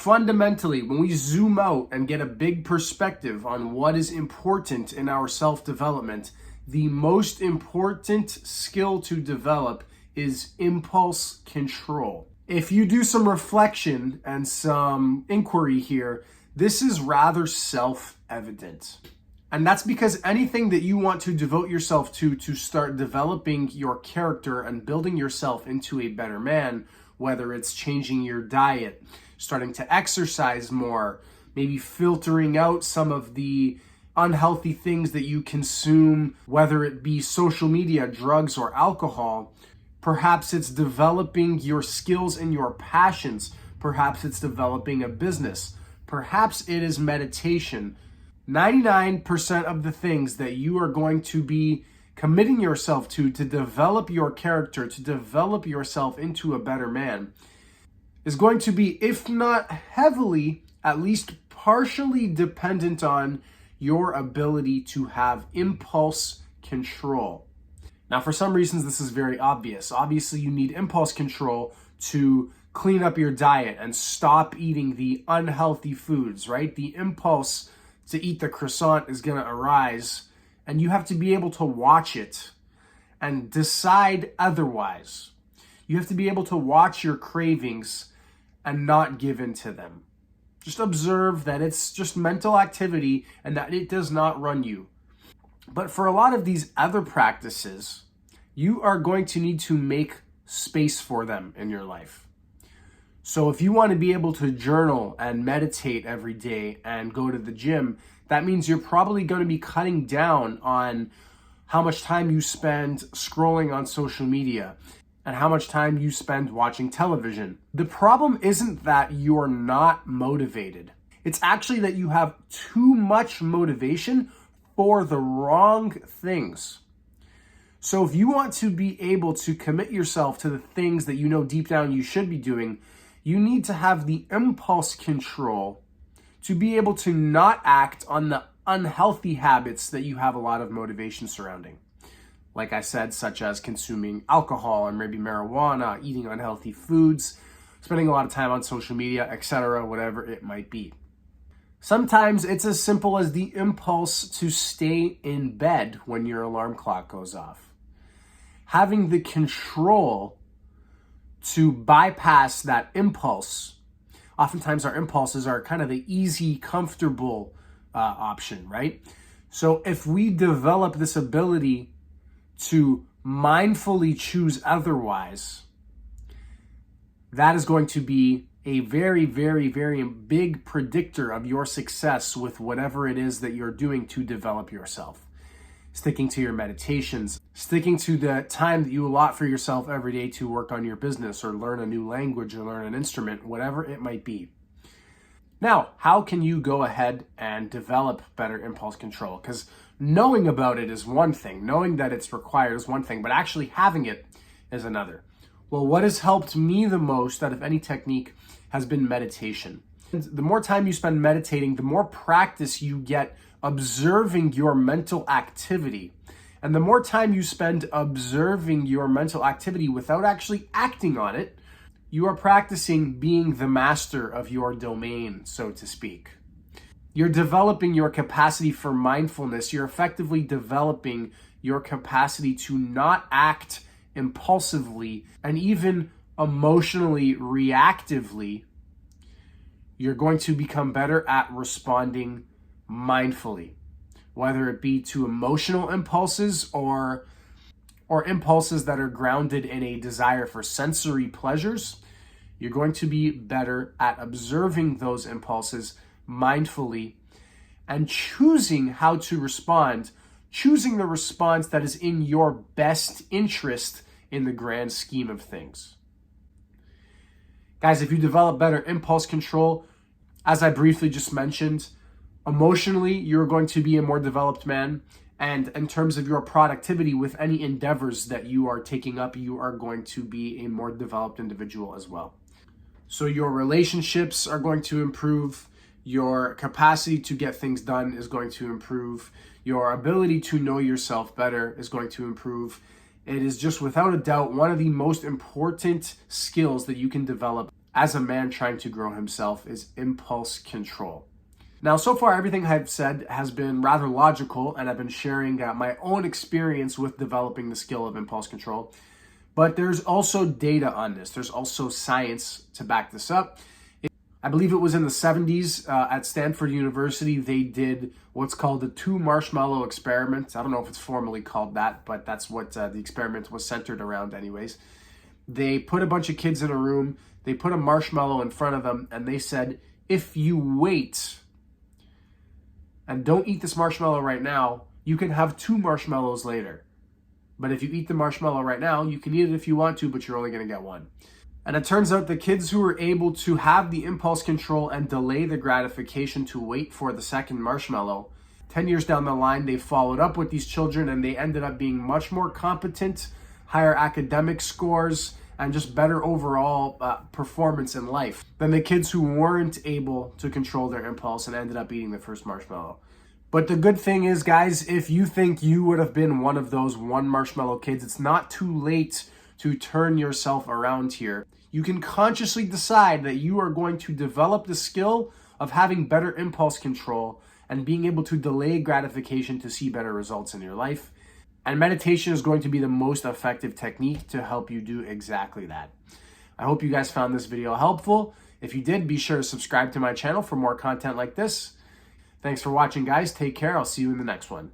Fundamentally, when we zoom out and get a big perspective on what is important in our self-development, the most important skill to develop is impulse control. If you do some reflection and some inquiry here, this is rather self-evident. And that's because anything that you want to devote yourself to start developing your character and building yourself into a better man, whether it's changing your diet, starting to exercise more, maybe filtering out some of the unhealthy things that you consume, whether it be social media, drugs, or alcohol. Perhaps it's developing your skills and your passions. Perhaps it's developing a business. Perhaps it is meditation. 99% of the things that you are going to be committing yourself to develop your character, to develop yourself into a better man, is going to be, if not heavily, at least partially dependent on your ability to have impulse control. Now, for some reasons, this is very obvious. Obviously, you need impulse control to clean up your diet and stop eating the unhealthy foods, right? The impulse to eat the croissant is going to arise, and you have to be able to watch it and decide otherwise. You have to be able to watch your cravings and not give in to them. Just observe that it's just mental activity and that it does not run you. But for a lot of these other practices, you are going to need to make space for them in your life. So if you want to be able to journal and meditate every day and go to the gym, that means you're probably going to be cutting down on how much time you spend scrolling on social media and how much time you spend watching television. The problem isn't that you're not motivated. It's actually that you have too much motivation for the wrong things. So if you want to be able to commit yourself to the things that you know deep down you should be doing, you need to have the impulse control to be able to not act on the unhealthy habits that you have a lot of motivation surrounding. Like I said, such as consuming alcohol or maybe marijuana, eating unhealthy foods, spending a lot of time on social media, etc., whatever it might be. Sometimes it's as simple as the impulse to stay in bed when your alarm clock goes off. Having the control to bypass that impulse. Oftentimes our impulses are kind of the easy, comfortable option, right? So if we develop this ability to mindfully choose otherwise, that is going to be a very, very, very big predictor of your success with whatever it is that you're doing to develop yourself. Sticking to your meditations, sticking to the time that you allot for yourself every day to work on your business or learn a new language or learn an instrument, whatever it might be. Now, how can you go ahead and develop better impulse control? Because knowing about it is one thing, knowing that it's required is one thing, but actually having it is another. Well, what has helped me the most out of any technique has been meditation. The more time you spend meditating, the more practice you get observing your mental activity. And the more time you spend observing your mental activity without actually acting on it, you are practicing being the master of your domain, so to speak. You're developing your capacity for mindfulness. You're effectively developing your capacity to not act impulsively and even emotionally reactively. You're going to become better at responding mindfully, whether it be to emotional impulses or impulses that are grounded in a desire for sensory pleasures. You're going to be better at observing those impulses mindfully and choosing how to respond, choosing the response that is in your best interest in the grand scheme of things. Guys, if you develop better impulse control, as I briefly just mentioned, emotionally, you're going to be a more developed man. And in terms of your productivity with any endeavors that you are taking up, you are going to be a more developed individual as well. So your relationships are going to improve. Your capacity to get things done is going to improve. Your ability to know yourself better is going to improve. It is just without a doubt one of the most important skills that you can develop as a man trying to grow himself is impulse control. Now, so far, everything I've said has been rather logical, and I've been sharing my own experience with developing the skill of impulse control. But there's also data on this. There's also science to back this up. I believe it was in the 70s at Stanford University, they did what's called the 2 marshmallow experiment. I don't know if it's formally called that, but that's what the experiment was centered around anyways. They put a bunch of kids in a room, they put a marshmallow in front of them, and they said, if you wait and don't eat this marshmallow right now, you can have 2 marshmallows later. But if you eat the marshmallow right now, you can eat it if you want to, but you're only going to get 1. And it turns out the kids who were able to have the impulse control and delay the gratification to wait for the second marshmallow, 10 years down the line, they followed up with these children and they ended up being much more competent, higher academic scores, and just better overall performance in life than the kids who weren't able to control their impulse and ended up eating the first marshmallow. But the good thing is, guys, if you think you would have been one of those 1 marshmallow kids, it's not too late to turn yourself around here. You can consciously decide that you are going to develop the skill of having better impulse control and being able to delay gratification to see better results in your life. And meditation is going to be the most effective technique to help you do exactly that. I hope you guys found this video helpful. If you did, be sure to subscribe to my channel for more content like this. Thanks for watching, guys. Take care. I'll see you in the next one.